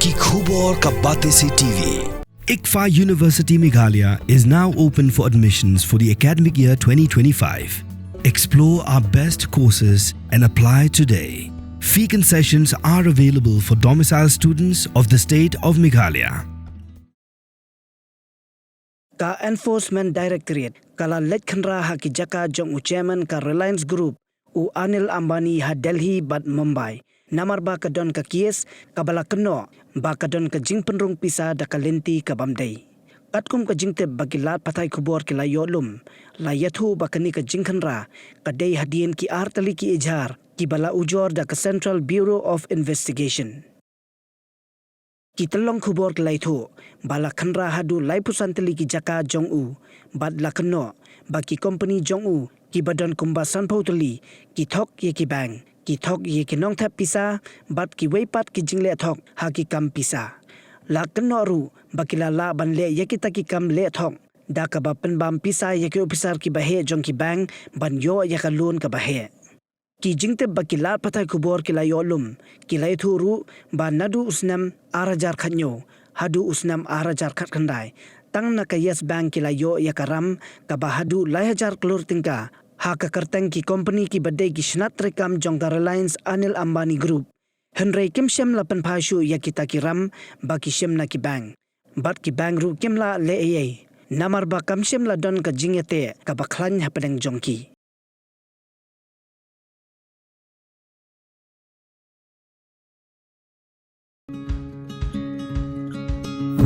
Ki khubor ka bate se TV. ICFA University Meghalaya is now open for admissions for the academic year 2025. Explore our best courses and apply today. Fee concessions are available for domicile students of the state of Meghalaya. Ka Enforcement Directorate kala let Khynra ha ki Jaka Jong chairman ka Reliance Group u Anil Ambani ha Delhi bat Mumbai. Namar ba ka don ka kies ka bala keno ba ka don ka jing penrung pisa da ka lenti ka bamdai. Katkum ka jingte bagi lat patai kubor ki la yolum la yathu ba kani ka jing Khynra ka dei hadien ki artali ki ijhar ki bala ujor da ka Central Bureau of Investigation. Ki telong kubor ki laithu bala Khynra hadu lai pusantali ki Jaka Jong u bad la keno ba ki Kompeni Jong u ki badan kumba sanpau tali ki thok ye ki bang ki thok ye ki nong thap pisa bat ki weipat ki jingle thok ha ki kam pisa la kenoru bakila la ban le ye ki taki kam le thok da ka ba pen bam pisa ye ki officer ki bahe jong ki bang ban yo ye ka loan ka bahe ki jingte bakila patai kubor ki la yolum ki lai thuru ba nadu usnam arajar khanyo hadu usnam arajar khat khandai tang na ka yes bank ki la yo ya karam ka ba hadu lai hajar klur tingka ha ka kartang ki company ki badai ki shnat rekam jong ka Reliance Anil Ambani Group Khynra kim shem la pan phashu ya kita ki ram ba ki shem na ki bank bat ki bank ru kim la le ye namar ba kam shem la don ka jingete ka ba khlan ha padang jong ki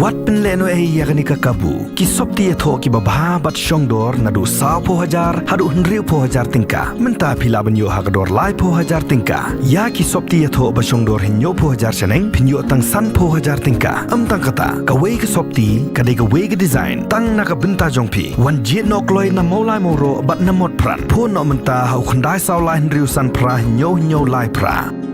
Wat penleno yakani ka kabu ki sopti tho ki babha bat shongdor nadu sa po hajar hadu hnriu po hajar tingka menta phila banyo hagador lai po hajar tingka ya ki sopti tho ba shongdor hinyo po hajar chaneng phinyo tang san po hajar tingka tang kata ka wei ka sopti ka de ka wei ka design tang na ka binta jongphi wan jet nok loi na molai moro bat na mot pran pho no menta hau khandai saw lai hnriu san pra hinyo lai pra